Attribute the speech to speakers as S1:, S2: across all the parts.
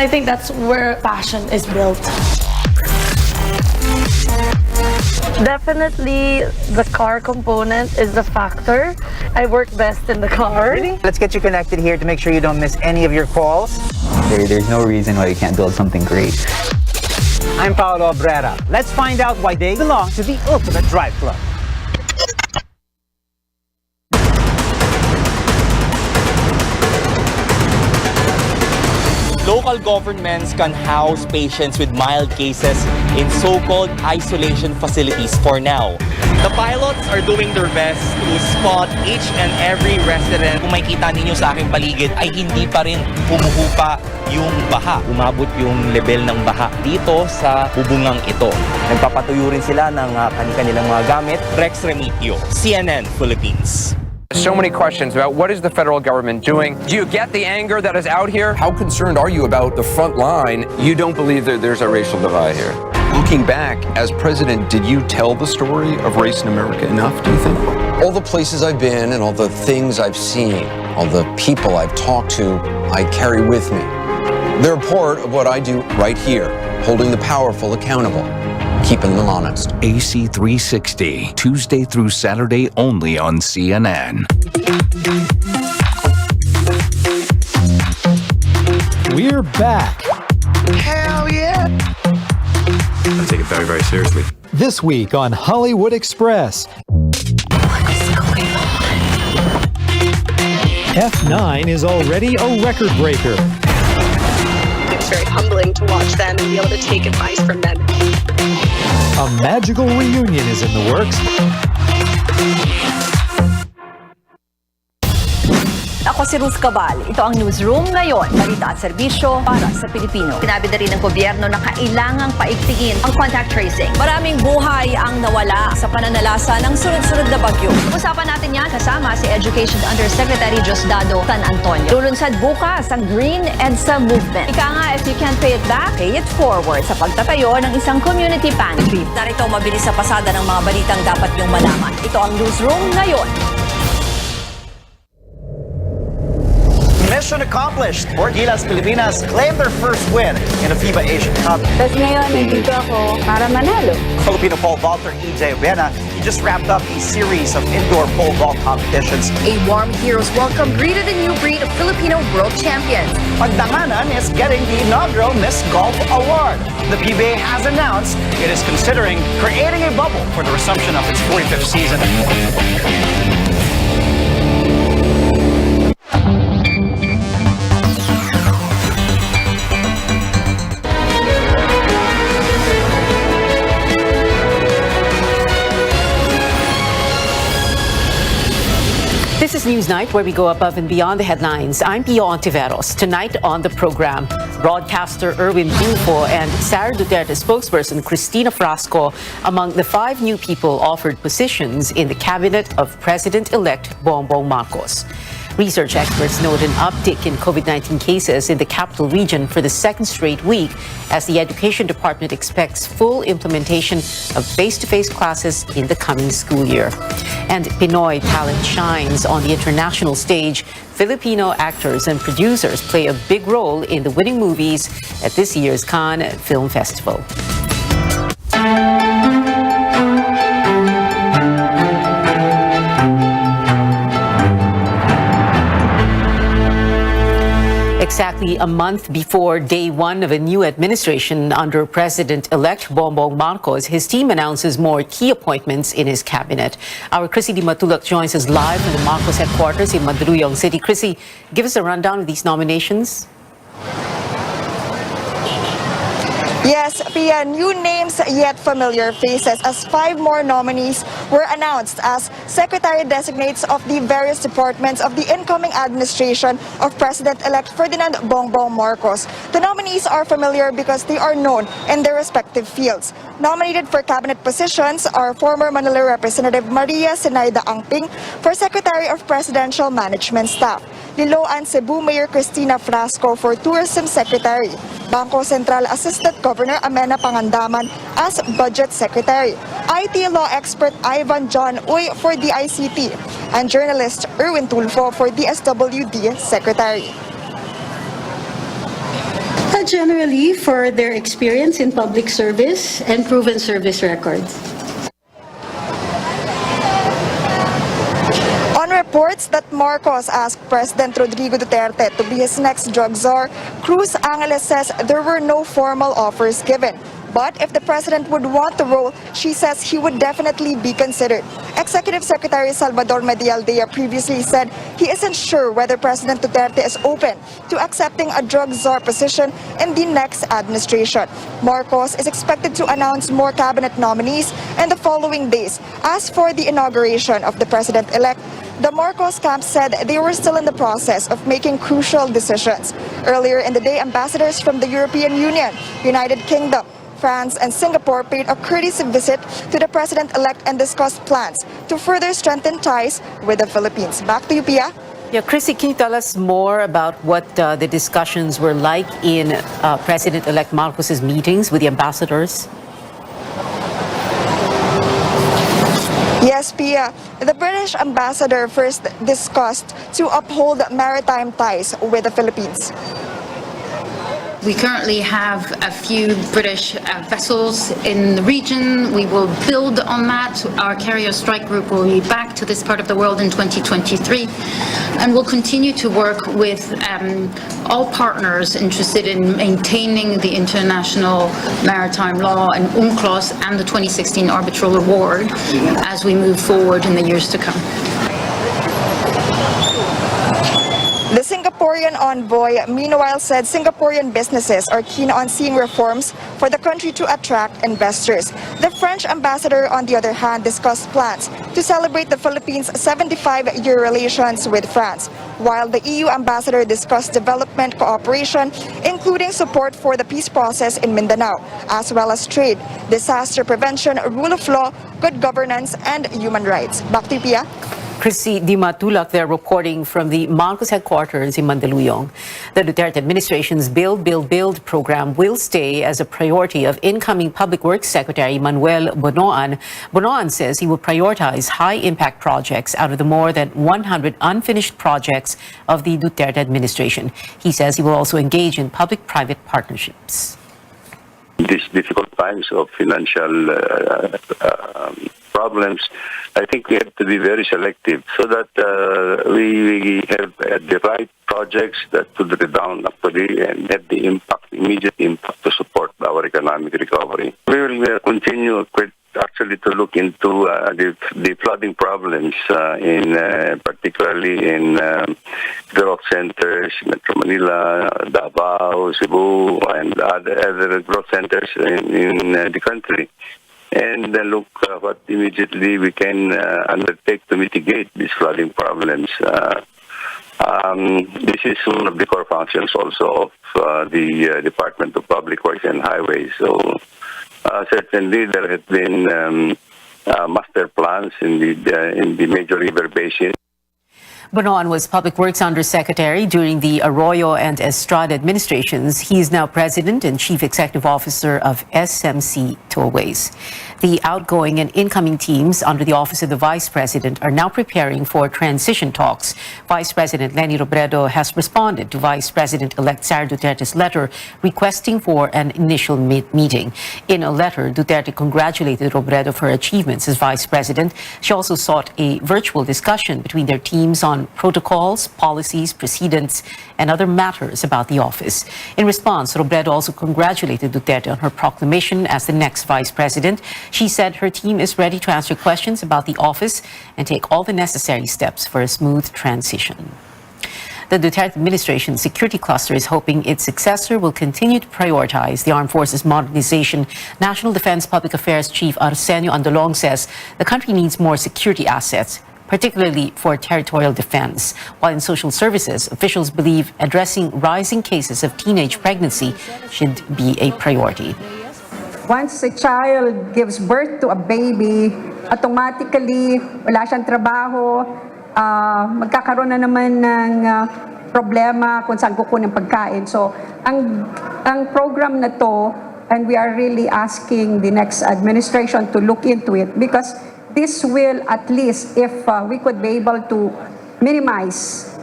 S1: I think that's where passion is built. Definitely the car component is the factor. I work best in the car.
S2: Let's get you connected here to make sure you don't miss any of your calls.
S3: There's no reason why you can't build something great.
S2: I'm Paolo Abrera. Let's find out why they belong to the Ultimate Drive Club.
S4: Local governments can house patients with mild cases in so-called isolation facilities for now. The pilots are doing their best to spot each and every resident. Kung makita ninyo sa aking paligid ay hindi pa rin humuhupa yung baha. Umabot yung level ng baha dito sa bubungang ito. Nagpapatuyo rin sila ng kanilang mga gamit. Rex Remitio, CNN Philippines.
S5: So many questions about what is the federal government doing. Do you get the anger that is out here?
S6: How concerned are you about the front line?
S7: You don't believe that there's a racial divide here?
S6: Looking back, as president, did you tell the story of race in America enough, do you think?
S7: All the places I've been and all the things I've seen, all the people I've talked to, I carry with me. They're a part of what I do right here, holding the powerful accountable, keeping them honest.
S8: AC 360, Tuesday through Saturday only on CNN.
S9: We're back.
S2: Hell yeah!
S6: I take it very, very seriously.
S9: This week on Hollywood Express. F9 is already a record breaker.
S10: It's very humbling to watch them and be able to take advice from them.
S9: A magical reunion is in the works.
S11: Ako si Ruth Cabal. Ito ang Newsroom ngayon. Balita at serbisyo para sa Pilipino. Sinabi na rin ng gobyerno na kailangang paigtingin ang contact tracing. Maraming buhay ang nawala sa pananalasa ng sunod-sunod na bagyo. Usapan natin yan kasama si Education Undersecretary Diosdado San Antonio. Lulunsad bukas ang Green EDSA Movement. Ika nga, if you can't pay it back, pay it forward sa pagtatayo ng isang community pantry. Narito mabilis sa pasada ng mga balitang dapat niyong malaman. Ito ang Newsroom ngayon.
S2: Mission accomplished. Four Gilas Pilipinas claimed their first win in the FIBA Asian Cup.
S10: Tapos ngayon, nandito ako para manalo.
S2: Filipino pole vaulter EJ Obena, he just wrapped up a series of indoor pole vault competitions.
S11: A warm hero's welcome greeted a new breed of Filipino world champions.
S2: Pagdanganan is getting the inaugural Miss Golf Award. The PBA has announced it is considering creating a bubble for the resumption of its 45th season.
S12: This is Newsnight, where we go above and beyond the headlines. I'm Pio Ontiveros. Tonight on the program, broadcaster Erwin Tulfo and Sara Duterte spokesperson Cristina Frasco among the 5 new people offered positions in the cabinet of President-elect Bongbong Marcos. Research experts note an uptick in COVID-19 cases in the capital region for the second straight week as the Education Department expects full implementation of face-to-face classes in the coming school year. And Pinoy talent shines on the international stage. Filipino actors and producers play a big role in the winning movies at this year's Cannes Film Festival. Exactly a month before day one of a new administration under President-elect Bongbong Marcos, his team announces more key appointments in his cabinet. Our Chrissy Di Matulak joins us live from the Marcos headquarters in Mandaluyong City. Chrissy, give us a rundown of these nominations.
S10: Yes, Pia, new names yet familiar faces as 5 more nominees were announced as Secretary-designates of the various departments of the incoming administration of President-elect Ferdinand Bongbong Marcos. The nominees are familiar because they are known in their respective fields. Nominated for cabinet positions are former Manila Representative Maria Zenaida Angping for Secretary of Presidential Management Staff, Liloan Cebu Mayor Cristina Frasco for Tourism Secretary, Bangko Sentral Assistant Governor Amena Pangandaman as Budget Secretary, IT law expert Ivan John Uy for the ICT, and journalist Erwin Tulfo for the SWD Secretary.
S13: generally for their experience in public service and proven service records.
S10: On reports that Marcos asked President Rodrigo Duterte to be his next drug czar, Cruz Angeles says there were no formal offers given. But if the president would want the role, she says he would definitely be considered. Executive Secretary Salvador Medialdea previously said he isn't sure whether President Duterte is open to accepting a drug czar position in the next administration. Marcos is expected to announce more cabinet nominees in the following days. As for the inauguration of the president-elect, the Marcos camp said they were still in the process of making crucial decisions. Earlier in the day, ambassadors from the European Union, United Kingdom, France, and Singapore paid a courtesy visit to the president-elect and discussed plans to further strengthen ties with the Philippines. Back to you, Pia.
S12: Yeah, Chrissy, can you tell us more about what the discussions were like in President-elect Marcos's meetings with the ambassadors?
S10: Yes, Pia. The British ambassador first discussed to uphold maritime ties with the Philippines.
S14: We currently have a few British vessels in the region. We will build on that. Our carrier strike group will be back to this part of the world in 2023. And we'll continue to work with all partners interested in maintaining the international maritime law and UNCLOS and the 2016 arbitral award as we move forward in the years to come.
S10: The Singaporean envoy, meanwhile, said Singaporean businesses are keen on seeing reforms for the country to attract investors. The French ambassador, on the other hand, discussed plans to celebrate the Philippines' 75-year relations with France, while the EU ambassador discussed development cooperation, including support for the peace process in Mindanao, as well as trade, disaster prevention, rule of law, good governance, and human rights. Back to you, Pia.
S12: Chrissy Di Matulak there reporting from the Marcos headquarters in Mandaluyong. The Duterte administration's Build, Build, Build program will stay as a priority of incoming Public Works Secretary Manuel Bonoan. Bonoan says he will prioritize high-impact projects out of the more than 100 unfinished projects of the Duterte administration. He says he will also engage in public-private partnerships.
S15: These difficult times of financial problems, I think we have to be very selective so that we have the right projects that would rebound actually and have the impact, immediate impact to support our economic recovery. We will continue actually to look into the flooding problems particularly in growth centers, Metro Manila, Davao, Cebu, and other growth centers in the country. And look what immediately we can undertake to mitigate these flooding problems. This is one of the core functions also of the Department of Public Works and Highways. So certainly there have been master plans in the major river basin.
S12: Bonoan was Public Works Undersecretary during the Arroyo and Estrada administrations. He is now President and Chief Executive Officer of SMC Tollways. The outgoing and incoming teams under the Office of the Vice President are now preparing for transition talks. Vice President Leni Robredo has responded to Vice President-elect Sara Duterte's letter requesting for an initial meeting. In a letter, Duterte congratulated Robredo for her achievements as Vice President. She also sought a virtual discussion between their teams on protocols, policies, precedents, and other matters about the office. In response, Robredo also congratulated Duterte on her proclamation as the next Vice President. She said her team is ready to answer questions about the office and take all the necessary steps for a smooth transition. The Duterte administration's security cluster is hoping its successor will continue to prioritize the armed forces modernization. National Defense Public Affairs Chief Arsenio Andolong says the country needs more security assets, particularly for territorial defense. While in social services, officials believe addressing rising cases of teenage pregnancy should be a priority.
S16: Once a child gives birth to a baby, automatically wala siyang trabaho, magkakaroon na naman ng problema kung saan kukunin pagkain. So, ang program na to, and we are really asking the next administration to look into it because this will at least, if we could be able to minimize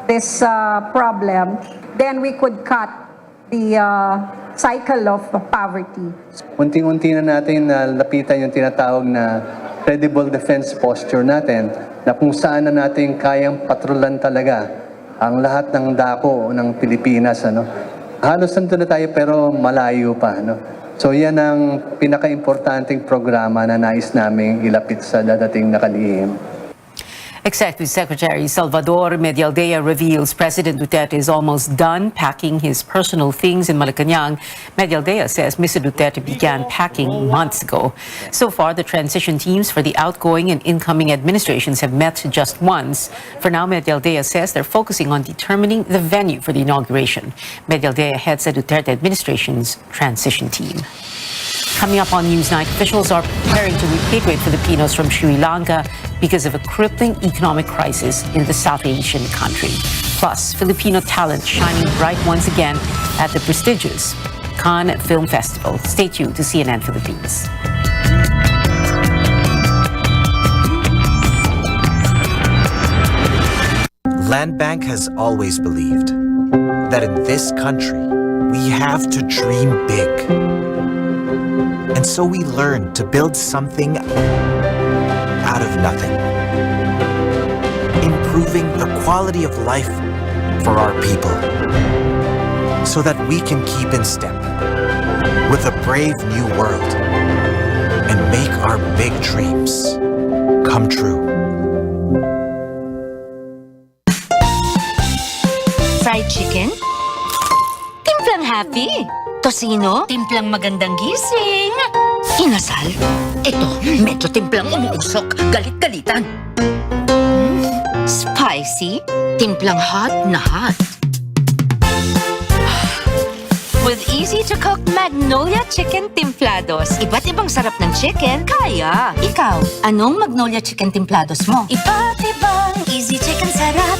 S16: this problem, then we could cut the cycle of poverty.
S17: Unti-unti na natin lapitan yung tinatawag na credible defense posture natin, na kung saan na natin kayang patrolan talaga ang lahat ng dako ng Pilipinas. Halos nandun na tayo pero malayo pa. So yan ang pinaka-importanting programa na nais naming ilapit sa dadating na kalihim.
S12: Executive Secretary Salvador Medialdea reveals President Duterte is almost done packing his personal things in Malacanang. Medialdea says Mr. Duterte began packing months ago. So far, the transition teams for the outgoing and incoming administrations have met just once. For now, Medialdea says they're focusing on determining the venue for the inauguration. Medialdea heads the Duterte administration's transition team. Coming up on Newsnight, officials are preparing to repatriate Filipinos from Sri Lanka because of a crippling economic crisis in the South Asian country. Plus, Filipino talent shining bright once again at the prestigious Cannes Film Festival. Stay tuned to CNN Philippines.
S18: Land Bank has always believed that in this country, we have to dream big. And so we learned to build something out of nothing, improving the quality of life for our people so that we can keep in step with a brave new world and make our big dreams come true.
S19: Fried chicken? Timplang happy. Tocino? Timplang magandang gising. Inasal? Ito, medyo timplang umuusok. Galit-galitan. Spicy? Timplang hot na hot. With easy-to-cook Magnolia Chicken Timplados. Iba't ibang sarap ng chicken, kaya. Ikaw, anong Magnolia Chicken Timplados mo? Iba't ibang easy chicken sarap.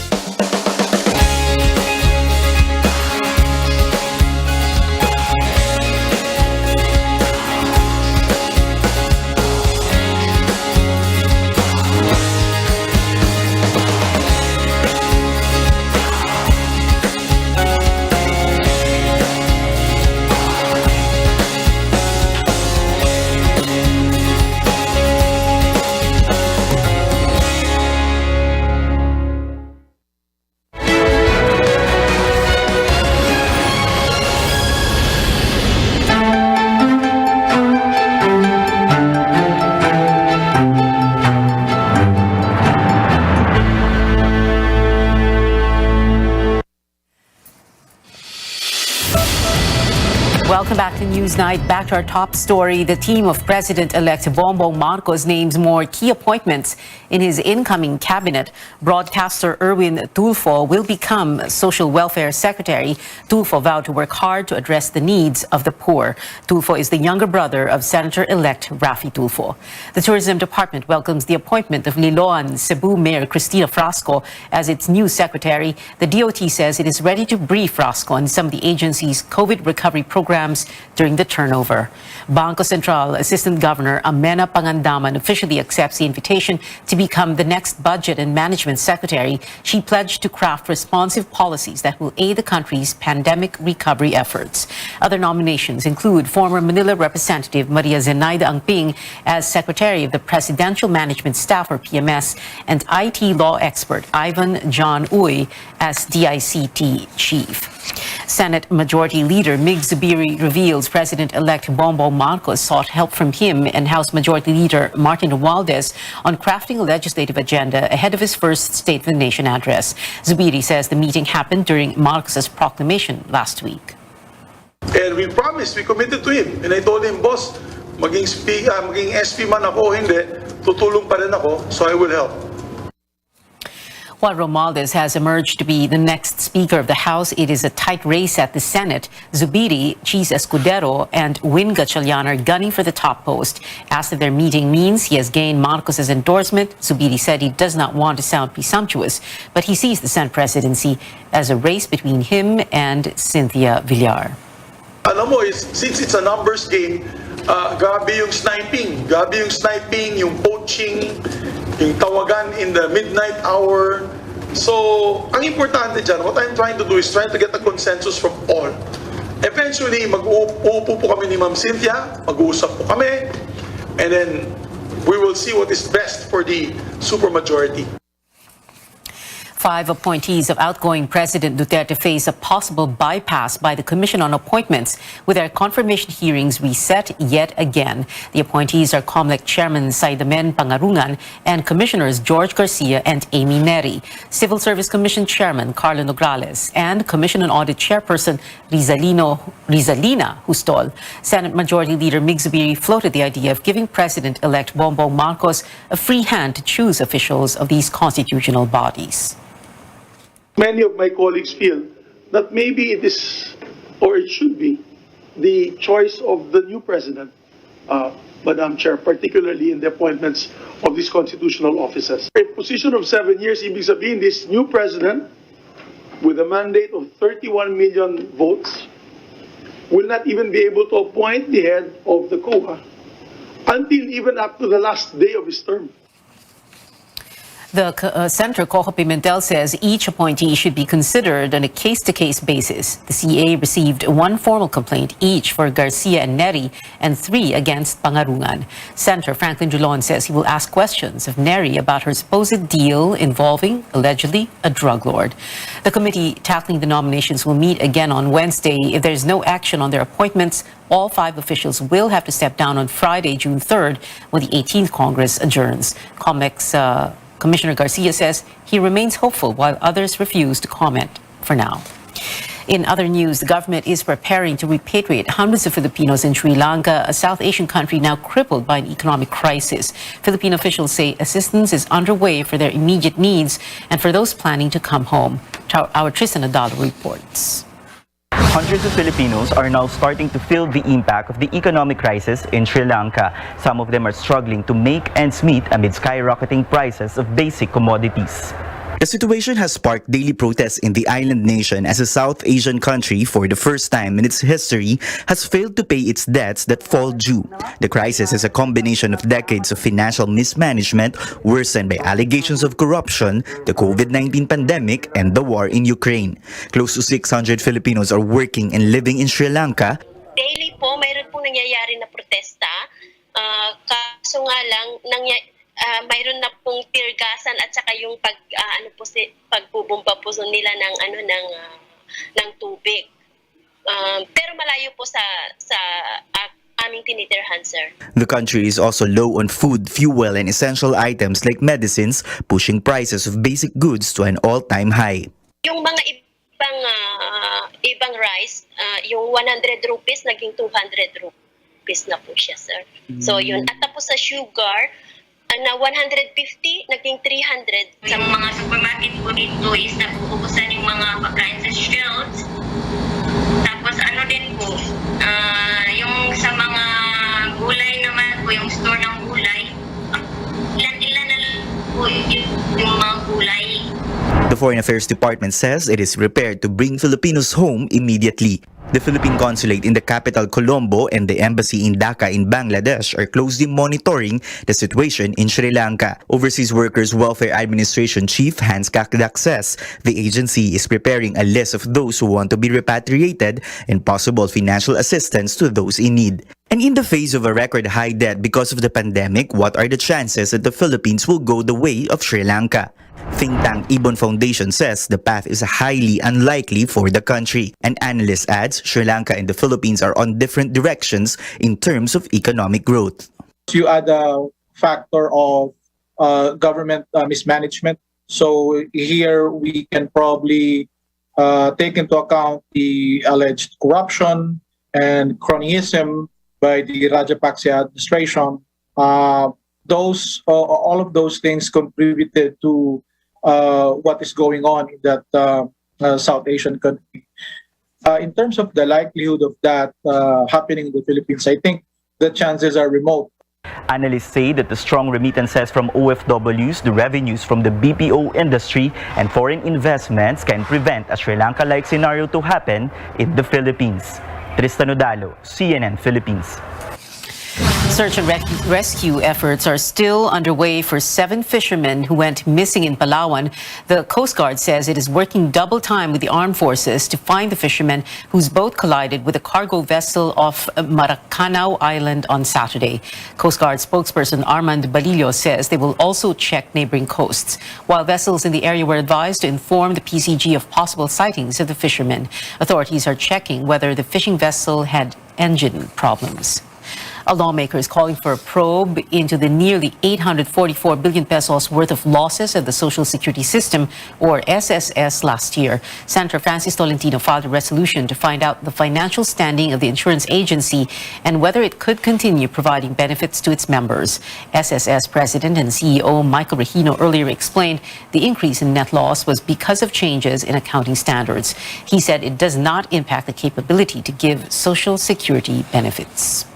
S12: Welcome back to Newsnight. Back to our top story. The team of President-elect Bongbong Marcos names more key appointments in his incoming cabinet. Broadcaster Erwin Tulfo will become Social Welfare Secretary. Tulfo vowed to work hard to address the needs of the poor. Tulfo is the younger brother of Senator-elect Raffy Tulfo. The Tourism Department welcomes the appointment of Liloan Cebu Mayor Cristina Frasco as its new secretary. The DOT says it is ready to brief Frasco on some of the agency's COVID recovery programs during the turnover. Bangko Sentral Assistant Governor Amena Pangandaman officially accepts the invitation to become the next Budget and Management Secretary. She pledged to craft responsive policies that will aid the country's pandemic recovery efforts. Other nominations include former Manila Representative Maria Zenaida Angping as Secretary of the Presidential Management Staff or PMS and IT law expert Ivan John Uy as DICT Chief. Senate Majority Leader Mig Zubiri reveals President-elect Bongbong Marcos sought help from him and House Majority Leader Martin Romualdez on crafting a legislative agenda ahead of his first State of the Nation address. Zubiri says the meeting happened during Marcos's proclamation last week.
S20: And we promised, we committed to him. And I told him, boss, maging SP man ako, hindi, tutulong pa rin ako, so I will help.
S12: While Romualdez has emerged to be the next Speaker of the House, it is a tight race at the Senate. Zubiri, Cheese Escudero, and Win Gatchalian are gunning for the top post. Asked if their meeting means he has gained Marcos's endorsement, Zubiri said he does not want to sound presumptuous, but he sees the Senate presidency as a race between him and Cynthia Villar.
S20: Alam mo, since it's a numbers game, grabe yung sniping, yung poaching, yung tawagan in the midnight hour. So, ang importante dyan, what I'm trying to do is trying to get a consensus from all. Eventually, mag-uupo po kami ni Ma'am Cynthia, mag-uusap po kami, and then we will see what is best for the supermajority.
S12: 5 appointees of outgoing President Duterte face a possible bypass by the Commission on Appointments with their confirmation hearings reset yet again. The appointees are COMELEC Chairman Saidamen Pangarungan and Commissioners George Garcia and Amy Neri, Civil Service Commission Chairman Carlo Nograles, and Commission on Audit Chairperson Rizalina Hustol. Senate Majority Leader Mig Zubiri floated the idea of giving President-elect Bongbong Marcos a free hand to choose officials of these constitutional bodies.
S20: Many of my colleagues feel that maybe it is, or it should be, the choice of the new president, Madam Chair, particularly in the appointments of these constitutional officers. A position of 7 years, ibig sabihin, this new president, with a mandate of 31 million votes, will not even be able to appoint the head of the COA until even up to the last day of his term.
S12: The Senator Coco Pimentel says each appointee should be considered on a case-to-case basis. The CA received 1 formal complaint each for Garcia and Neri and 3 against Pangarungan. Senator Franklin Drilon says he will ask questions of Neri about her supposed deal involving, allegedly, a drug lord. The committee tackling the nominations will meet again on Wednesday. If there is no action on their appointments, all 5 officials will have to step down on Friday, June 3rd, when the 18th Congress adjourns. COMELEC's Commissioner Garcia says he remains hopeful while others refuse to comment for now. In other news, the government is preparing to repatriate hundreds of Filipinos in Sri Lanka, a South Asian country now crippled by an economic crisis. Philippine officials say assistance is underway for their immediate needs and for those planning to come home. Our Tristan Adalo reports.
S21: Hundreds of Filipinos are now starting to feel the impact of the economic crisis in Sri Lanka. Some of them are struggling to make ends meet amid skyrocketing prices of basic commodities.
S22: The situation has sparked daily protests in the island nation as a South Asian country, for the first time in its history, has failed to pay its debts that fall due. The crisis is a combination of decades of financial mismanagement worsened by allegations of corruption, the COVID-19 pandemic, and the war in Ukraine. Close to 600 Filipinos are working and living in Sri Lanka.
S23: Daily po, mayroon pong nangyayari na protesta. Kaso nga lang, mayroon na pong tear gasan at saka yung pagbubomba po nila ng tubig. Pero malayo po sa aming tinitirhan, sir.
S22: The country is also low on food, fuel, and essential items like medicines, pushing prices of basic goods to an all-time high.
S23: Yung mga ibang rice, yung 100 rupees naging 200 rupees na po siya, sir. So yun. At tapos sa sugar, na 150, naging 300.
S24: Sa mga supermarket po dito is napupusan yung mga pagkain sa shelves. Tapos din po, yung sa mga gulay naman po, yung store ng gulay, ilan na lang po yung mga gulay.
S22: The Foreign Affairs Department says it is prepared to bring Filipinos home immediately. The Philippine Consulate in the capital Colombo and the Embassy in Dhaka in Bangladesh are closely monitoring the situation in Sri Lanka. Overseas Workers Welfare Administration Chief Hans Kakdak says the agency is preparing a list of those who want to be repatriated and possible financial assistance to those in need. And in the face of a record high debt because of the pandemic, what are the chances that the Philippines will go the way of Sri Lanka? Think tank Ibon Foundation says the path is highly unlikely for the country. An analyst adds Sri Lanka and the Philippines are on different directions in terms of economic growth.
S25: You add a factor of government mismanagement. So here we can probably take into account the alleged corruption and cronyism by the Rajapaksa administration. All of those things contributed to what is going on in that South Asian country. In terms of the likelihood of that happening in the Philippines, I think the chances are remote.
S21: Analysts say that the strong remittances from OFWs, the revenues from the BPO industry, and foreign investments can prevent a Sri Lanka-like scenario to happen in the Philippines. Tristan Odalo, CNN Philippines.
S12: Search and rescue efforts are still underway for 7 fishermen who went missing in Palawan. The Coast Guard says it is working double time with the armed forces to find the fishermen whose boat collided with a cargo vessel off Maracanao Island on Saturday. Coast Guard spokesperson Armand Balillo says they will also check neighboring coasts, while vessels in the area were advised to inform the PCG of possible sightings of the fishermen. Authorities are checking whether the fishing vessel had engine problems. A lawmaker is calling for a probe into the nearly 844 billion pesos worth of losses of the Social Security System, or SSS, last year. Senator Francis Tolentino filed a resolution to find out the financial standing of the insurance agency and whether it could continue providing benefits to its members. SSS President and CEO Michael Regino earlier explained the increase in net loss was because of changes in accounting standards. He said it does not impact the capability to give Social Security benefits.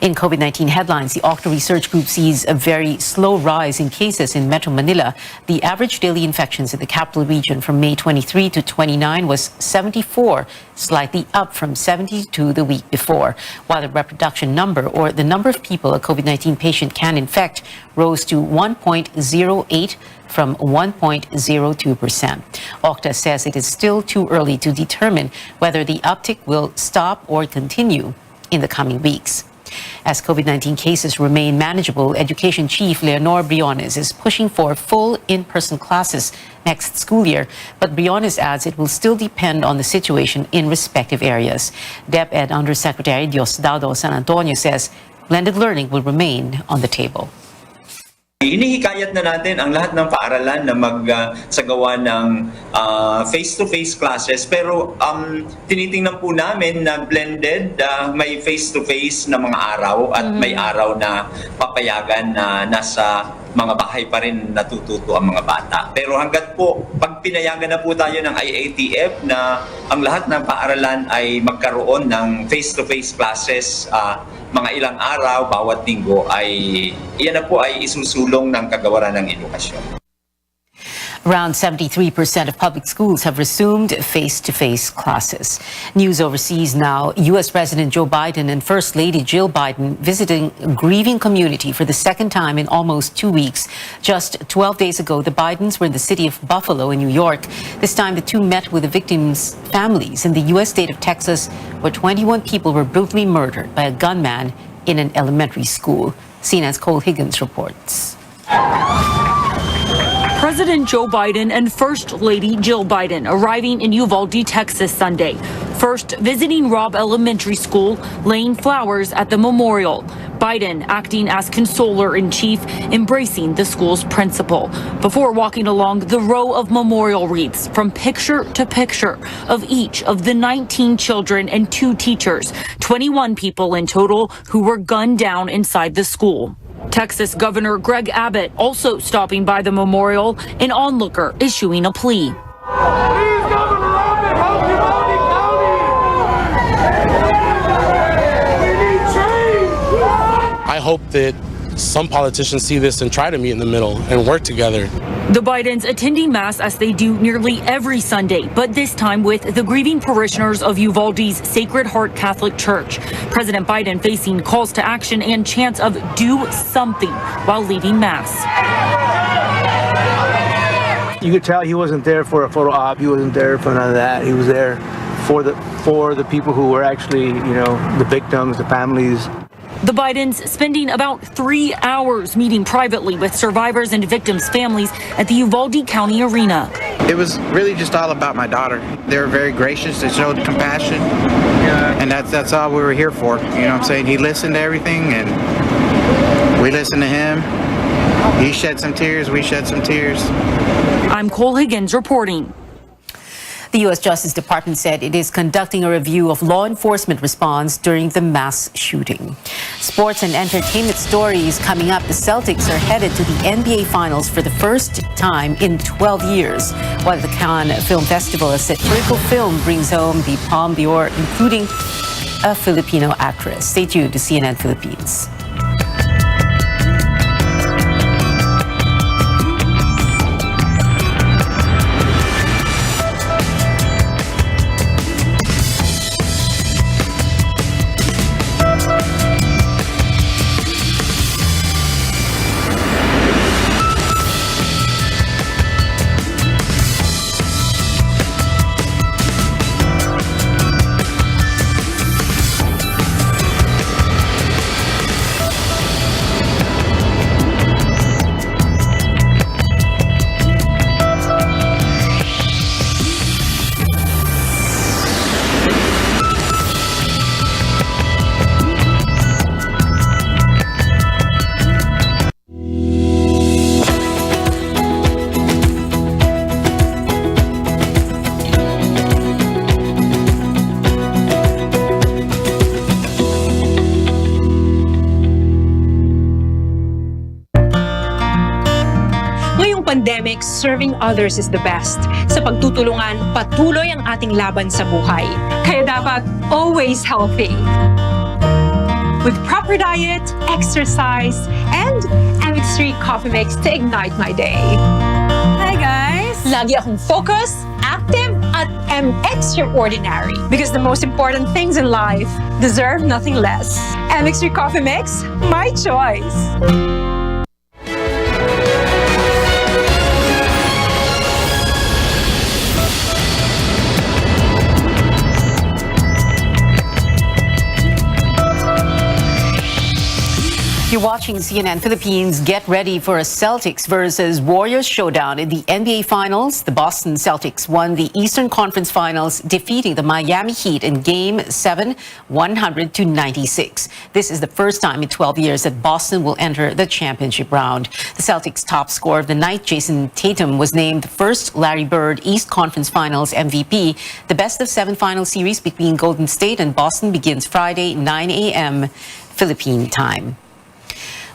S12: In COVID-19 headlines, the Octa Research Group sees a very slow rise in cases in Metro Manila. The average daily infections in the capital region from May 23 to 29 was 74, slightly up from 72 the week before, while the reproduction number, or the number of people a COVID-19 patient can infect, rose to 1.08 from 1.02%. Octa says it is still too early to determine whether the uptick will stop or continue in the coming weeks. As COVID-19 cases remain manageable, Education Chief Leonor Briones is pushing for full in-person classes next school year. But Briones adds it will still depend on the situation in respective areas. DepEd Undersecretary Diosdado San Antonio says blended learning will remain on the table.
S1: Hinihikayat na natin ang lahat ng paaralan na magsagawa ng face-to-face classes, pero tinitingnan po namin na blended, may face-to-face na mga araw at may araw na papayagan na nasa mga bahay pa rin natututo ang mga bata. Pero hanggat po, pag pinayagan na po tayo ng IATF na ang lahat ng paaralan ay magkaroon ng face-to-face classes, mga ilang araw, bawat linggo, ay iyan na po ay isusulong ng kagawaran ng edukasyon.
S12: Around 73% of public schools have resumed face-to-face classes. News overseas now. U.S. President Joe Biden and First Lady Jill Biden visiting a grieving community for the second time in almost 2 weeks. Just 12 days ago, the Bidens were in the city of Buffalo in New York. This time, the two met with the victims' families in the U.S. state of Texas, where 21 people were brutally murdered by a gunman in an elementary school. CNN's Cole Higgins reports.
S3: President Joe Biden and First Lady Jill Biden arriving in Uvalde, Texas Sunday. First visiting Robb Elementary School, laying flowers at the memorial. Biden acting as consoler-in-chief, embracing the school's principal, before walking along the row of memorial wreaths from picture to picture of each of the 19 children and 2 teachers, 21 people in total who were gunned down inside the school. Texas Governor Greg Abbott also stopping by the memorial, an onlooker issuing a plea.
S4: Please, Governor Abbott, help Uvalde County! We need change!
S5: I hope that some politicians see this and try to meet in the middle and work together.
S3: The Bidens attending Mass as they do nearly every Sunday, but this time with the grieving parishioners of Uvalde's Sacred Heart Catholic Church. President Biden facing calls to action and chants of do something while leading Mass.
S7: You could tell he wasn't there for a photo op. He wasn't there for none of that. He was there for the people who were actually, the victims, the families.
S3: The Bidens spending about 3 hours meeting privately with survivors and victims' families at the Uvalde County Arena.
S26: It was really just all about my daughter. They were very gracious. They showed compassion. And that's all we were here for. You know what I'm saying? He listened to everything, and we listened to him. He shed some tears. We shed some tears.
S3: I'm Cole Higgins reporting.
S12: The U.S. Justice Department said it is conducting a review of law enforcement response during the mass shooting. Sports and entertainment stories coming up. The Celtics are headed to the NBA Finals for the first time in 12 years, while the Cannes Film Festival, a satirical film, brings home the Palme d'Or, including a Filipino actress. Stay tuned to CNN Philippines.
S2: pandemic, serving others is the best. Sa pagtutulungan, patuloy ang ating laban sa buhay. Kaya dapat always healthy. With proper diet, exercise, and MX3 coffee mix to ignite my day. Hi guys! Lagi akong focused, active, at extraordinary. Because the most important things in life deserve nothing less. MX3 coffee mix, my choice.
S12: You're watching CNN Philippines. Get ready for a Celtics versus Warriors showdown in the NBA Finals. The Boston Celtics won the Eastern Conference Finals, defeating the Miami Heat in Game 7, 100-96. This is the first time in 12 years that Boston will enter the championship round. The Celtics' top scorer of the night, Jason Tatum, was named the first Larry Bird East Conference Finals MVP. The best-of-7 final series between Golden State and Boston begins Friday, 9 a.m. Philippine time.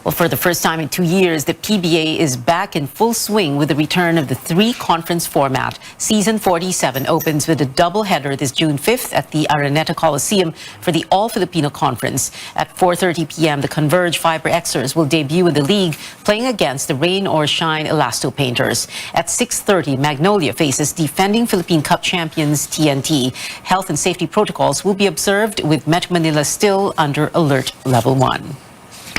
S12: Well, for the first time in 2 years, the PBA is back in full swing with the return of the three-conference format. Season 47 opens with a doubleheader this June 5th at the Araneta Coliseum for the All-Filipino Conference. At 4:30 p.m., the Converge Fiber Xers will debut in the league, playing against the Rain or Shine Elasto Painters. At 6:30, Magnolia faces defending Philippine Cup champions TNT. Health and safety protocols will be observed, with Metro Manila still under Alert Level 1.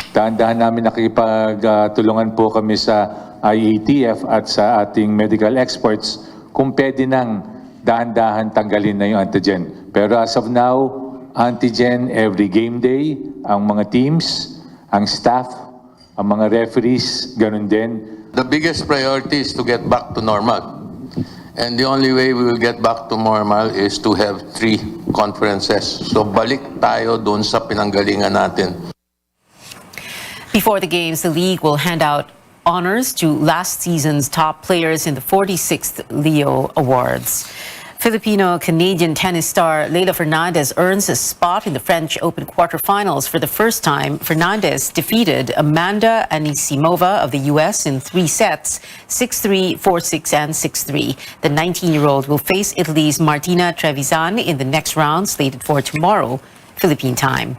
S6: Dahan-dahan namin nakikipagtulungan po kami sa IATF at sa ating medical experts kung pwede nang dahan-dahan tanggalin na yung antigen. Pero as of now, antigen every game day, ang mga teams, ang staff, ang mga referees, ganun din.
S8: The biggest priority is to get back to normal. And the only way we will get back to normal is to have 3 conferences. So balik tayo doon sa pinanggalingan natin.
S12: Before the games, the league will hand out honors to last season's top players in the 46th Leo Awards. Filipino-Canadian tennis star Leylah Fernandez earns a spot in the French Open quarterfinals for the first time. Fernandez defeated Amanda Anisimova of the U.S. in 3 sets, 6-3, 4-6, and 6-3. The 19-year-old will face Italy's Martina Trevisan in the next round, slated for tomorrow, Philippine time.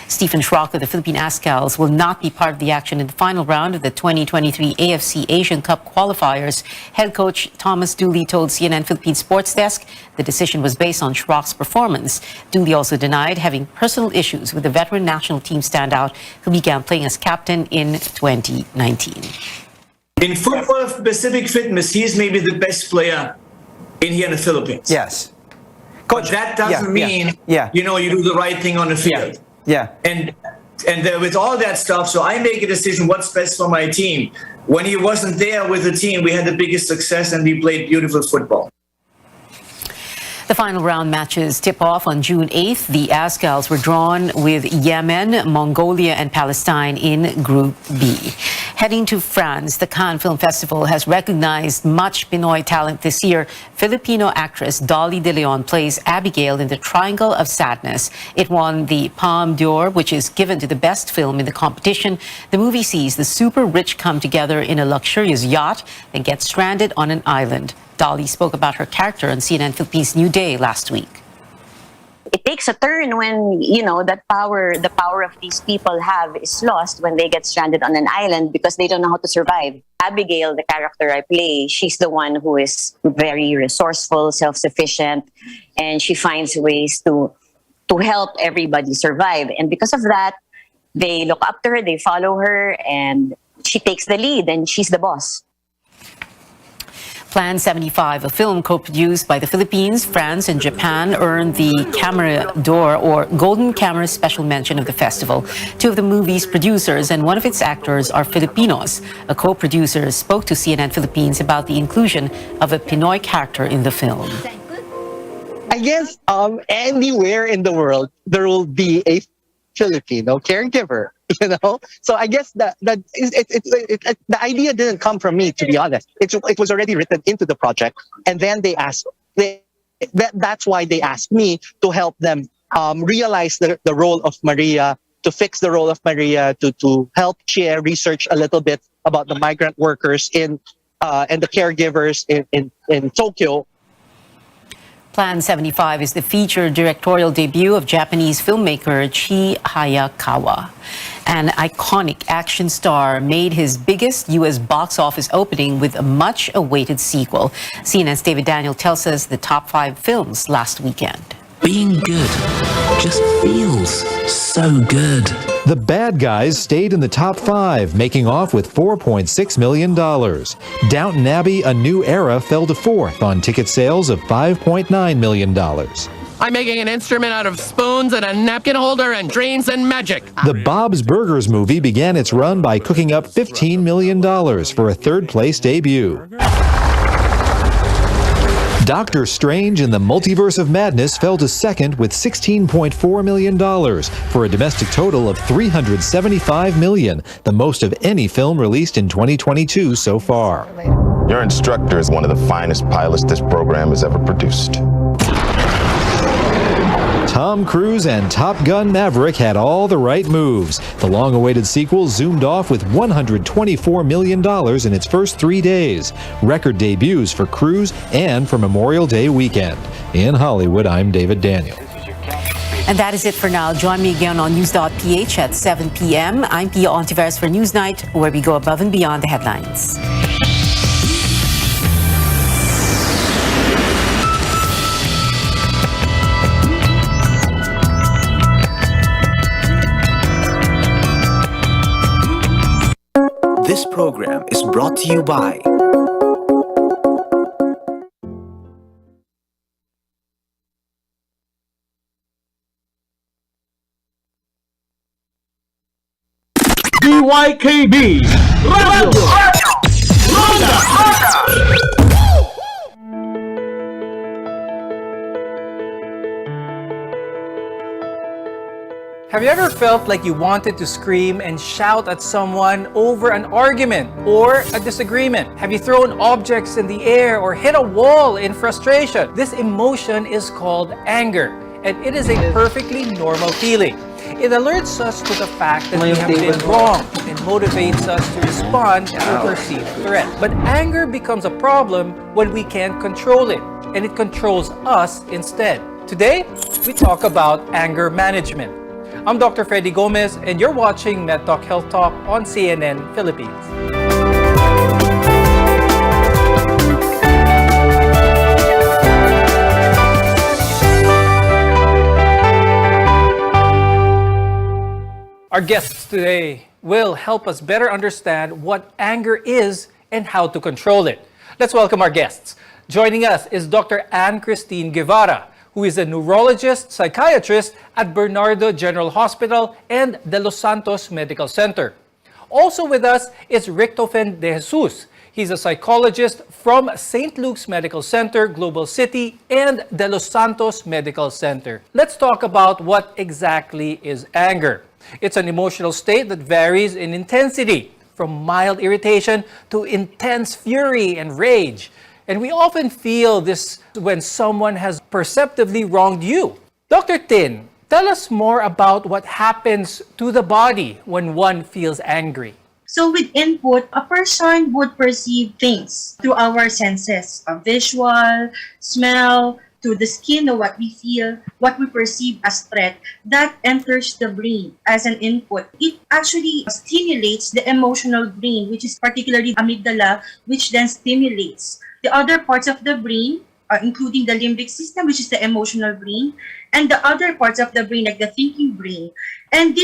S12: Stephen Schrock of the Philippine Ascals will not be part of the action in the final round of the 2023 AFC Asian Cup qualifiers. Head coach Thomas Dooley told CNN Philippine Sports Desk the decision was based on Schrock's performance. Dooley also denied having personal issues with the veteran national team standout who began playing as captain in 2019.
S9: In football of Pacific Fitness, he's maybe the best player in here in the Philippines.
S11: Yes.
S9: But that doesn't mean, you know, you do the right thing on the field.
S11: Yeah.
S9: And with all that stuff, so I make a decision what's best for my team. When he wasn't there with the team, we had the biggest success and we played beautiful football.
S12: The final round matches tip off on June 8th. The Ascals were drawn with Yemen, Mongolia, and Palestine in Group B. Heading to France, the Cannes Film Festival has recognized much Pinoy talent this year. Filipino actress Dolly De Leon plays Abigail in The Triangle of Sadness. It won the Palme d'Or, which is given to the best film in the competition. The movie sees the super rich come together in a luxurious yacht and get stranded on an island. Dolly spoke about her character on CNN Philippines New Day last week.
S13: It takes a turn when, you know, the power of these people have is lost when they get stranded on an island because they don't know how to survive. Abigail, the character I play, she's the one who is very resourceful, self-sufficient, and she finds ways to help everybody survive. And because of that, they look up to her, they follow her, and she takes the lead, and she's the boss.
S12: Plan 75, a film co-produced by the Philippines, France, and Japan, earned the Camera d'Or, or Golden Camera Special Mention of the festival. 2 of the movie's producers and one of its actors are Filipinos. A co-producer spoke to CNN Philippines about the inclusion of a Pinoy character in the film.
S27: I guess anywhere in the world, there will be a Filipino caregiver. You know, so I guess the idea didn't come from me, to be honest. It was already written into the project, and then they asked. That's why they asked me to help them realize the role of Maria, to fix the role of Maria, to help Chia research a little bit about the migrant workers in and the caregivers in Tokyo.
S12: Plan 75 is the feature directorial debut of Japanese filmmaker Chi Hayakawa. An iconic action star made his biggest U.S. box office opening with a much-awaited sequel. CNN's David Daniel tells us the top 5 films last weekend.
S10: Being good just feels so good.
S11: The Bad Guys stayed in the top 5, making off with $4.6 million. Downton Abbey: A New Era fell to 4th on ticket sales of $5.9 million.
S10: I'm making an instrument out of spoons and a napkin holder and dreams and magic.
S11: The Bob's Burgers movie began its run by cooking up $15 million for a third-place debut. Doctor Strange in the Multiverse of Madness fell to 2nd with $16.4 million for a domestic total of $375 million, the most of any film released in 2022 so far.
S14: Your instructor is one of the finest pilots this program has ever produced.
S11: Tom Cruise and Top Gun Maverick had all the right moves. The long-awaited sequel zoomed off with $124 million in its first 3 days. Record debuts for Cruise and for Memorial Day weekend. In Hollywood, I'm David Daniel.
S12: And that is it for now. Join me again on news.ph at 7 p.m. I'm Pia Ontiveros for Newsnight, where we go above and beyond the headlines.
S15: This program is brought to you by
S4: DYKB Radio
S16: Have you ever felt like you wanted to scream and shout at someone over an argument or a disagreement? Have you thrown objects in the air or hit a wall in frustration? This emotion is called anger, and it is a perfectly normal feeling. It alerts us to the fact that we have been wrong and motivates us to respond to a perceived threat. But anger becomes a problem when we can't control it, and it controls us instead. Today, we talk about anger management. I'm Dr. Freddy Gomez, and you're watching MedTalk Health Talk on CNN Philippines. Our guests today will help us better understand what anger is and how to control it. Let's welcome our guests. Joining us is Dr. Ann Christine Guevara, who is a neurologist psychiatrist at Bernardo General Hospital and the Los Santos Medical Center. Also with us is Richtofen de Jesus. He's a psychologist from St. Luke's Medical Center, Global City, and the Los Santos Medical Center. Let's talk about what exactly is anger. It's an emotional state that varies in intensity, from mild irritation to intense fury and rage. And we often feel this when someone has perceptively wronged you. Dr. Tin, tell us more about what happens to the body when one feels angry.
S17: So with input, a person would perceive things through our senses, visual, smell, through the skin or what we feel, what we perceive as threat, that enters the brain as an input. It actually stimulates the emotional brain, which is particularly amygdala, which then stimulates the other parts of the brain, including the limbic system, which is the emotional brain, and the other parts of the brain, like the thinking brain. And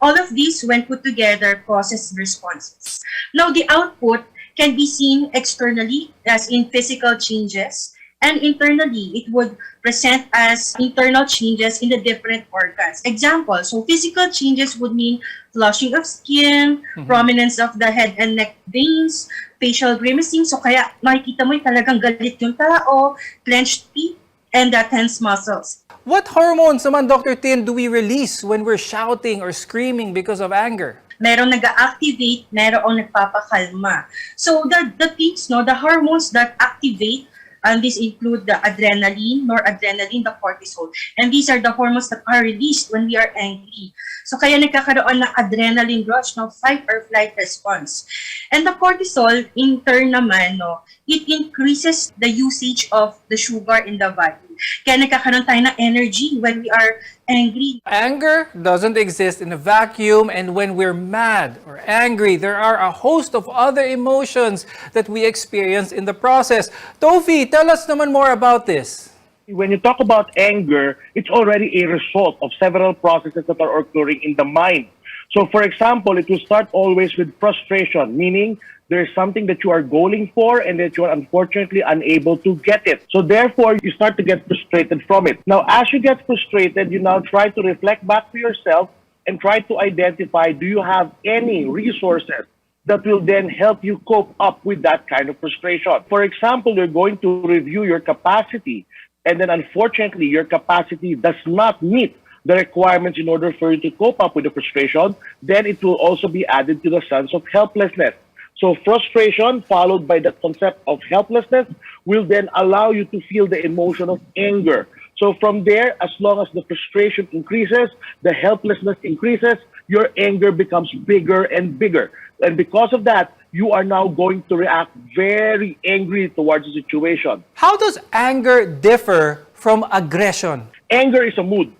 S17: all of these, when put together, causes responses. Now, the output can be seen externally, as in physical changes, and internally, it would present as internal changes in the different organs. Example, so physical changes would mean flushing of skin, prominence of the head and neck veins, facial grimacing. So kaya makikita mo talagang galit yung tao, clenched teeth, and the tense muscles.
S16: What hormones naman, Dr. Tin, do we release when we're shouting or screaming because of anger?
S17: Merong nag-activate, merong nagpapakalma. So the things, the hormones that activate And these include the adrenaline, noradrenaline, the cortisol. And these are the hormones that are released when we are angry. So kaya nagkakaroon ng adrenaline rush, no, fight or flight response. And the cortisol, in turn naman, no, it increases the usage of the sugar in the body. Kaya nagkakaroon tayo ng energy when we are angry.
S16: Anger doesn't exist in a vacuum, and when we're mad or angry, there are a host of other emotions that we experience in the process. Tofi, tell us naman more about this.
S4: When you talk about anger, it's already a result of several processes that are occurring in the mind. So for example, it will start always with frustration, meaning there is something that you are going for and that you are unfortunately unable to get it. So therefore, you start to get frustrated from it. Now, as you get frustrated, you now try to reflect back to yourself and try to identify, do you have any resources that will then help you cope up with that kind of frustration? For example, you're going to review your capacity, and then unfortunately, your capacity does not meet the requirements in order for you to cope up with the frustration, then it will also be added to the sense of helplessness. So frustration followed by the concept of helplessness will then allow you to feel the emotion of anger. So from there, as long as the frustration increases, the helplessness increases, your anger becomes bigger and bigger. And because of that, you are now going to react very angry towards the situation.
S16: How does anger differ from aggression?
S4: Anger is a mood,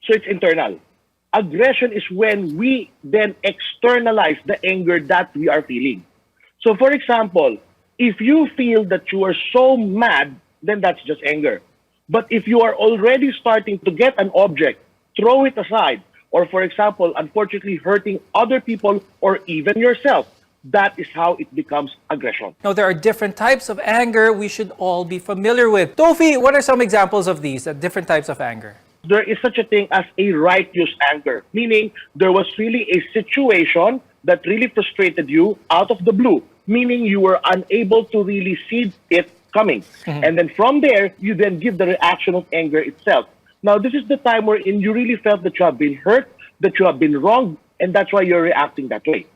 S4: so it's internal. Aggression is when we then externalize the anger that we are feeling. So for example, if you feel that you are so mad, then that's just anger. But if you are already starting to get an object, throw it aside, or for example, unfortunately hurting other people or even yourself, that is how it becomes aggression.
S16: Now, there are different types of anger we should all be familiar with. Tofi, what are some examples of these, different types of anger?
S4: There is such a thing as a righteous anger, meaning there was really a situation that really frustrated you out of the blue, meaning you were unable to really see it coming. And then from there, you then give the reaction of anger itself. Now, this is the time wherein you really felt that you have been hurt, that you have been wronged, and that's why you're reacting that way.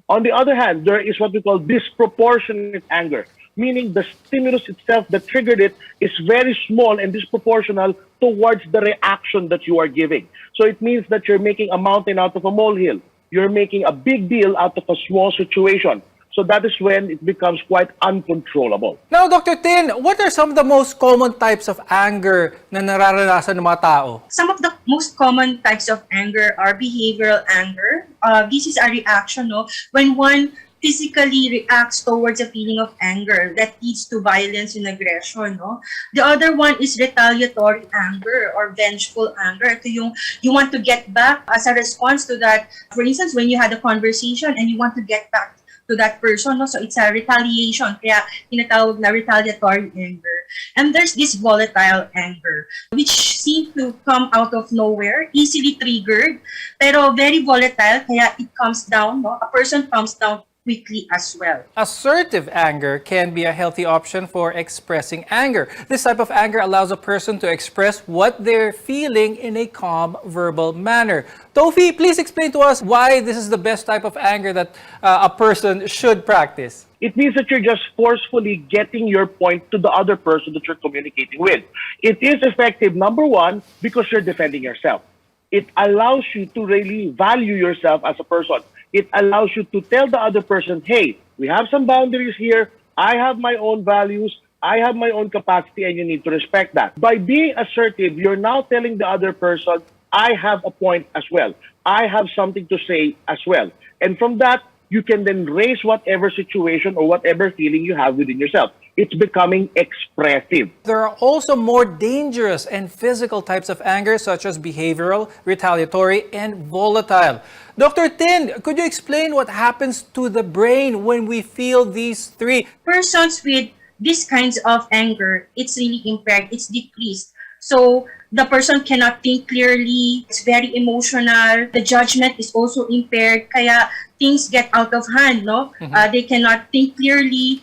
S4: On the other hand, there is what we call disproportionate anger, meaning the stimulus itself that triggered it is very small and disproportional towards the reaction that you are giving. So it means that you're making a mountain out of a molehill. You're making a big deal out of a small situation. So that is when it becomes quite uncontrollable.
S16: Now, Dr. Tin, what are some of the most common types of anger na nararanasan ng mga tao?
S17: Some of the most common types of anger are behavioral anger. This is a reaction, no, when one physically reacts towards a feeling of anger that leads to violence and aggression, no? The other one is retaliatory anger or vengeful anger. Ito yung you want to get back as a response to that. For instance, when you had a conversation and you want to get back to that person, no? So it's a retaliation, kaya tinatawag na retaliatory anger. And there's this volatile anger, which seems to come out of nowhere, easily triggered, pero very volatile, kaya it comes down, no? A person comes down quickly as well.
S16: Assertive anger can be a healthy option for expressing anger. This type of anger allows a person to express what they're feeling in a calm, verbal manner. Tofi, please explain to us why this is the best type of anger that a person should practice.
S4: It means that you're just forcefully getting your point to the other person that you're communicating with. It is effective, number one, because you're defending yourself. It allows you to really value yourself as a person. It allows you to tell the other person, hey, we have some boundaries here. I have my own values. I have my own capacity, and you need to respect that. By being assertive, you're now telling the other person, I have a point as well. I have something to say as well. And from that, you can then raise whatever situation or whatever feeling you have within yourself. It's becoming expressive.
S16: There are also more dangerous and physical types of anger, such as behavioral, retaliatory, and volatile. Dr. Tin, could you explain what happens to the brain when we feel these three?
S17: Persons with these kinds of anger, it's really impaired, it's decreased. So the person cannot think clearly, it's very emotional, the judgment is also impaired, kaya things get out of hand, no? They cannot think clearly,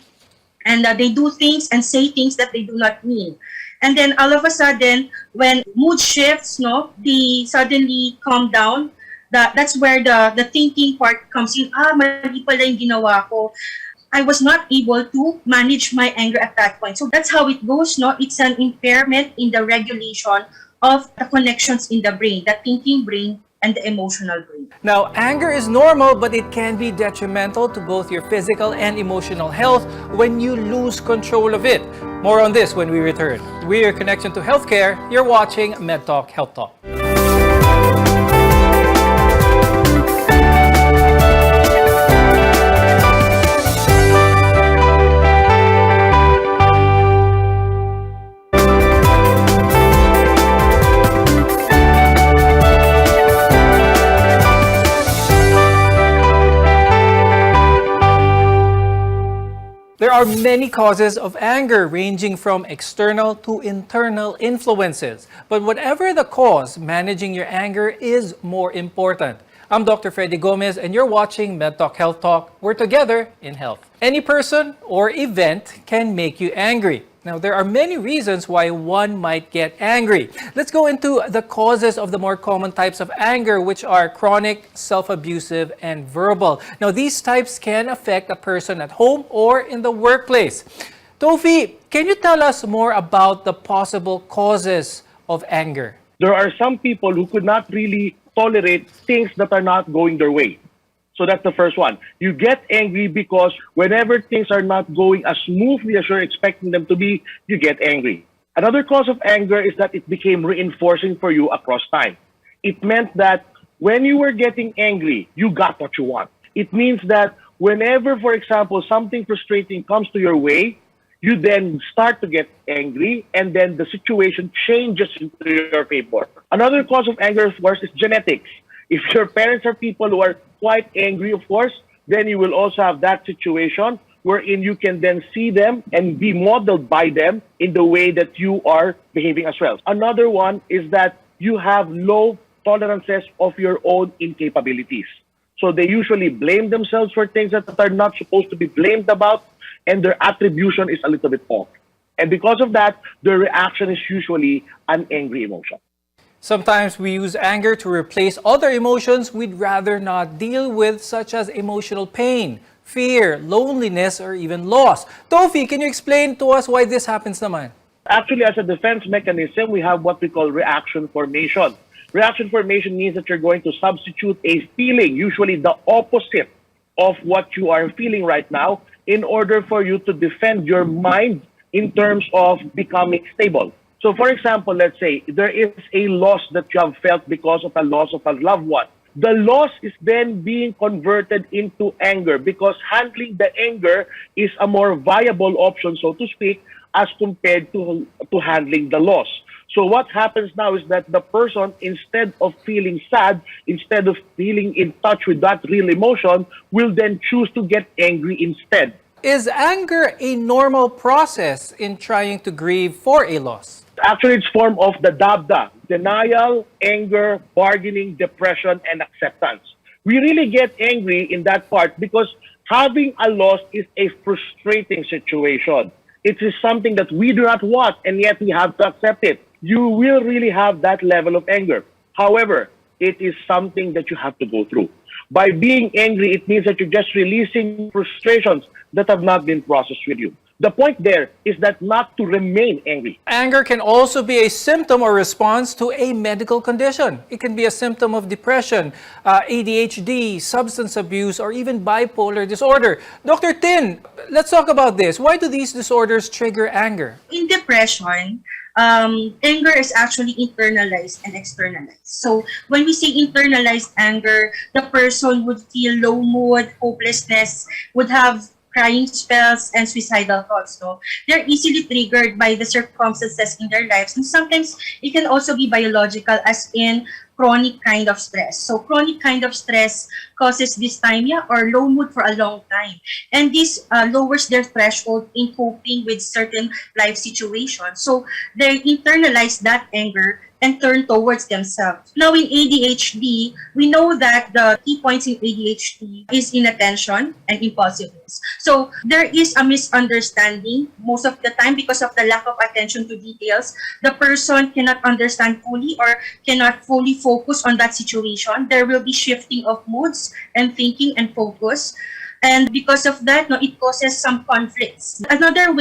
S17: and they do things and say things that they do not mean. And then all of a sudden, when mood shifts, no, they suddenly calm down. That's where the thinking part comes in. Mali pala yung ginawa ko. I was not able to manage my anger at that point. So that's how it goes, no? It's an impairment in the regulation of the connections in the brain, the thinking brain and the emotional brain.
S16: Now, anger is normal, but it can be detrimental to both your physical and emotional health when you lose control of it. More on this when we return. We're your connection to healthcare. You're watching MedTalk Health Talk. There are many causes of anger, ranging from external to internal influences. But whatever the cause, managing your anger is more important. I'm Dr. Freddy Gomez, and you're watching MedTalk Health Talk. We're together in health. Any person or event can make you angry. Now, there are many reasons why one might get angry. Let's go into the causes of the more common types of anger, which are chronic, self-abusive, and verbal. Now, these types can affect a person at home or in the workplace. Tofi, can you tell us more about the possible causes of anger?
S4: There are some people who could not really tolerate things that are not going their way. So that's the first one. You get angry because whenever things are not going as smoothly as you're expecting them to be, you get angry. Another cause of anger is that it became reinforcing for you across time. It meant that when you were getting angry, you got what you want. It means that whenever, for example, something frustrating comes to your way, you then start to get angry, and then the situation changes into your favor. Another cause of anger, of course, is genetics. If your parents are people who are quite angry, of course, then you will also have that situation wherein you can then see them and be modeled by them in the way that you are behaving as well. Another one is that you have low tolerances of your own incapabilities. So they usually blame themselves for things that are not supposed to be blamed about, and their attribution is a little bit off. And because of that, their reaction is usually an angry emotion.
S16: Sometimes we use anger to replace other emotions we'd rather not deal with, such as emotional pain, fear, loneliness, or even loss. Tofi, can you explain to us why this happens naman?
S4: Actually, as a defense mechanism, we have what we call reaction formation. Reaction formation means that you're going to substitute a feeling, usually the opposite of what you are feeling right now, in order for you to defend your mind in terms of becoming stable. So, for example, let's say there is a loss that you have felt because of a loss of a loved one. The loss is then being converted into anger because handling the anger is a more viable option, so to speak, as compared to handling the loss. So what happens now is that the person, instead of feeling sad, instead of feeling in touch with that real emotion, will then choose to get angry instead.
S16: Is anger a normal process in trying to grieve for a loss?
S4: Actually, it's form of the DABDA: denial, anger, bargaining, depression, and acceptance. We really get angry in that part because having a loss is a frustrating situation. It is something that we do not want, and yet we have to accept it. You will really have that level of anger. However, it is something that you have to go through. By being angry, it means that you're just releasing frustrations that have not been processed with you. The point there is that not to remain angry.
S16: Anger can also be a symptom or response to a medical condition. It can be a symptom of depression, ADHD, substance abuse, or even bipolar disorder. Dr. Tin, let's talk about this. Why do these disorders trigger anger?
S17: In depression, anger is actually internalized and externalized. So when we say internalized anger, the person would feel low mood, hopelessness, would have crying spells, and suicidal thoughts. So they're easily triggered by the circumstances in their lives. And sometimes it can also be biological, as in chronic kind of stress. So chronic kind of stress causes dysthymia or low mood for a long time. And this lowers their threshold in coping with certain life situations. So they internalize that anger and turn towards themselves. Now in ADHD, we know that the key points in ADHD is inattention and impulsiveness. So there is a misunderstanding most of the time because of the lack of attention to details. The person cannot understand fully or cannot fully focus on that situation. There will be shifting of moods and thinking and focus. And because of that, no, it causes some conflicts. Another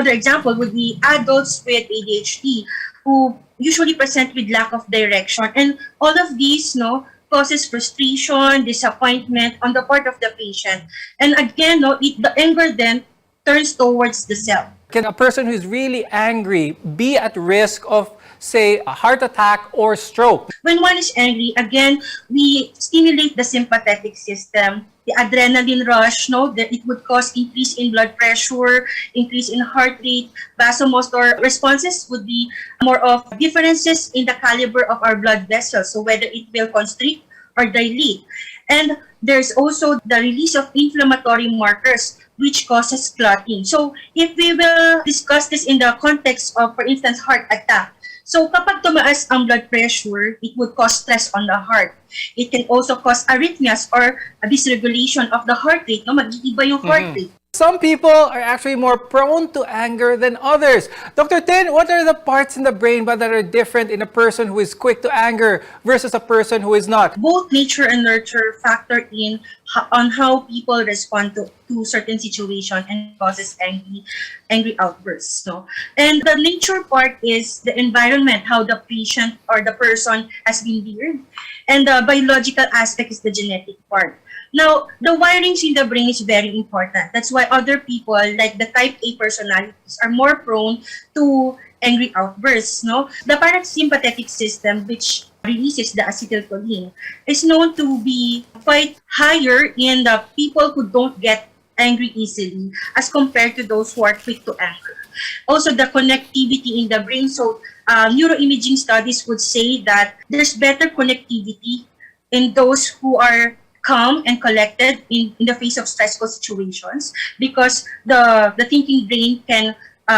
S17: example would be adults with ADHD who usually present with lack of direction. And all of these, no, causes frustration, disappointment on the part of the patient. And again, no, the anger then turns towards the self.
S16: Can a person who's really angry be at risk of, say, a heart attack or stroke?
S17: When one is angry, again, we stimulate the sympathetic system, the adrenaline rush, no, that it would cause increase in blood pressure, increase in heart rate. Vasomotor responses would be more of differences in the caliber of our blood vessels, so whether it will constrict or dilate. And there's also the release of inflammatory markers, which causes clotting. So if we will discuss this in the context of, for instance, heart attack, so kapag tumaas ang blood pressure, it would cause stress on the heart. It can also cause arrhythmias or a dysregulation of the heart rate. No? Mag-iiba yung heart rate.
S16: Some people are actually more prone to anger than others. Dr. Tin, what are the parts in the brain that are different in a person who is quick to anger versus a person who is not?
S17: Both nature and nurture factor in on how people respond to certain situations and causes angry outbursts. No? And the nature part is the environment, how the patient or the person has been reared. And the biological aspect is the genetic part. Now, the wirings in the brain is very important. That's why other people, like the type A personalities, are more prone to angry outbursts. No? The parasympathetic system, which releases the acetylcholine, is known to be quite higher in the people who don't get angry easily as compared to those who are quick to anger. Also, the connectivity in the brain. So, neuroimaging studies would say that there's better connectivity in those who are calm and collected in the face of stressful situations, because the thinking brain can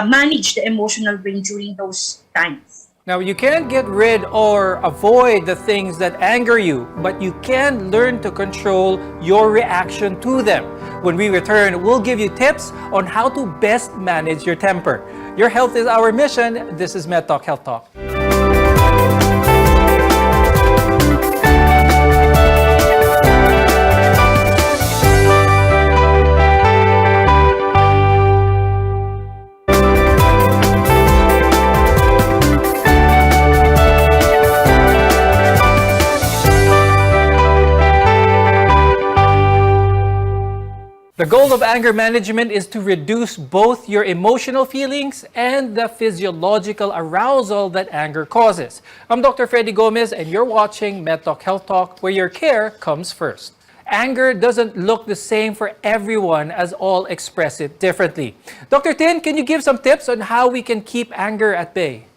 S17: manage the emotional brain during those times.
S16: Now, you can't get rid or avoid the things that anger you, but you can learn to control your reaction to them. When we return, we'll give you tips on how to best manage your temper. Your health is our mission. This is MedTalk Health Talk. The goal of anger management is to reduce both your emotional feelings and the physiological arousal that anger causes. I'm Dr. Freddy Gomez, and you're watching MedTalk Health Talk, where your care comes first. Anger doesn't look the same for everyone, as all express it differently. Dr. Tin, can you give some tips on how we can keep anger at bay?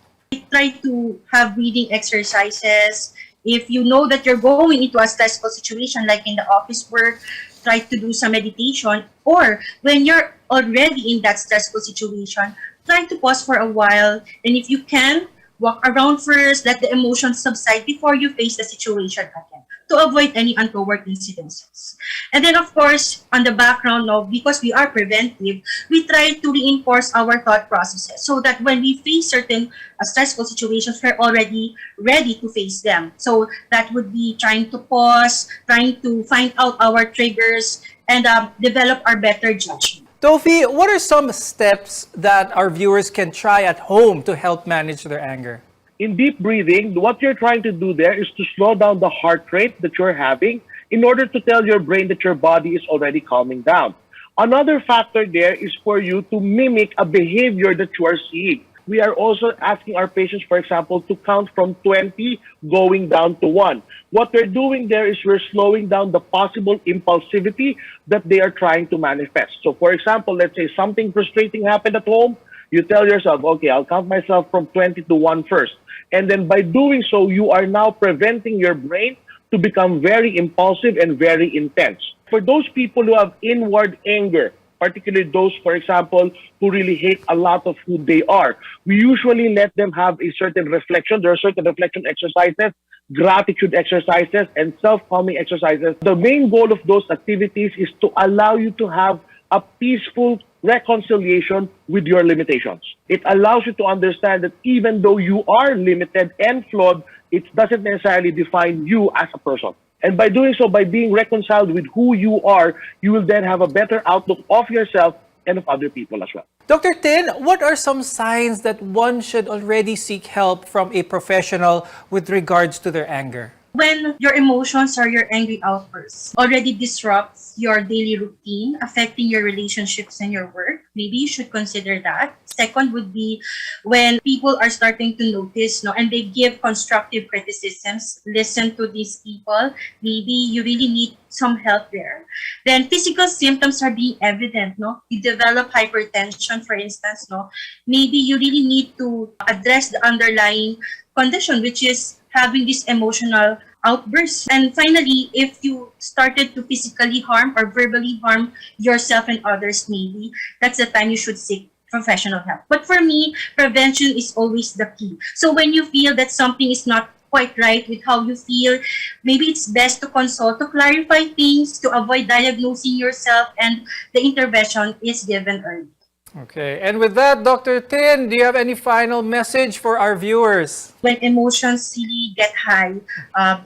S17: Try to have breathing exercises. If you know that you're going into a stressful situation, like in the office work, try to do some meditation. Or when you're already in that stressful situation, try to pause for a while. And if you can, walk around first, let the emotions subside before you face the situation again, to avoid any untoward incidences. And then, of course, on the background, no, because we are preventive, we try to reinforce our thought processes so that when we face certain stressful situations, we're already ready to face them. So that would be trying to pause, trying to find out our triggers, and develop our better judgment.
S16: Tofi, what are some steps that our viewers can try at home to help manage their anger?
S4: In deep breathing, what you're trying to do there is to slow down the heart rate that you're having in order to tell your brain that your body is already calming down. Another factor there is for you to mimic a behavior that you are seeing. We are also asking our patients, for example, to count from 20 going down to 1. What we're doing there is we're slowing down the possible impulsivity that they are trying to manifest. So, for example, let's say something frustrating happened at home. You tell yourself, okay, I'll count myself from 20 to 1 first. And then by doing so, you are now preventing your brain to become very impulsive and very intense. For those people who have inward anger, particularly those, for example, who really hate a lot of who they are, we usually let them have a certain reflection. There are certain reflection exercises, gratitude exercises, and self-calming exercises. The main goal of those activities is to allow you to have a peaceful reconciliation with your limitations. It allows you to understand that even though you are limited and flawed, it doesn't necessarily define you as a person. And by doing so, by being reconciled with who you are, you will then have a better outlook of yourself and of other people as well.
S16: Dr. Tin, what are some signs that one should already seek help from a professional with regards to their anger?
S17: When your emotions or your angry outbursts already disrupts your daily routine, affecting your relationships and your work, maybe you should consider that. Second would be when people are starting to notice, and they give constructive criticisms, listen to these people, maybe you really need some help there. Then physical symptoms are being evident, You develop hypertension, for instance, Maybe you really need to address the underlying condition, which is having this emotional outbursts. And finally, if you started to physically harm or verbally harm yourself and others, maybe that's the time you should seek professional help. But for me, prevention is always the key. So when you feel that something is not quite right with how you feel, maybe it's best to consult to clarify things, to avoid diagnosing yourself, and the intervention is given early.
S16: Okay, and with that, Dr. Tin, do you have any final message for our viewers?
S17: When emotions really get high,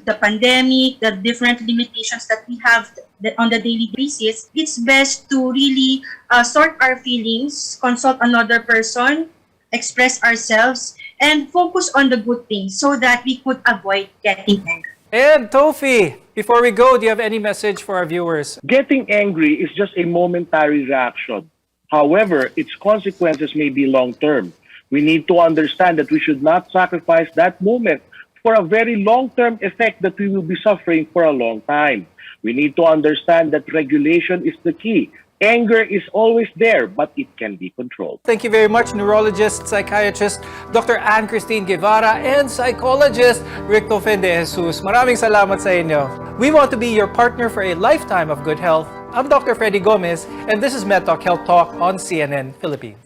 S17: the pandemic, the different limitations that we have on the daily basis, it's best to really sort our feelings, consult another person, express ourselves, and focus on the good things so that we could avoid getting angry.
S16: And Tofi, before we go, do you have any message for our viewers?
S4: Getting angry is just a momentary reaction. However, its consequences may be long-term. We need to understand that we should not sacrifice that moment for a very long-term effect that we will be suffering for a long time. We need to understand that regulation is the key. Anger is always there, but it can be controlled.
S16: Thank you very much, neurologist, psychiatrist, Dr. Ann Christine Guevara, and psychologist, Rick Tofen de Jesus. Maraming salamat sa inyo. We want to be your partner for a lifetime of good health. I'm Dr. Freddy Gomez, and this is MedTalk Health Talk on CNN Philippines.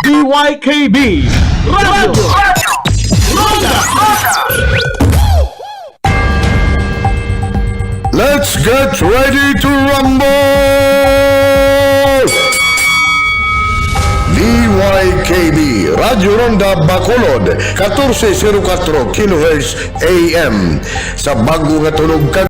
S18: DYKB Radio. Let's get ready to rumble! DYKB Radio Ronda Bacolod 1404 kHz AM sa bago nga tunog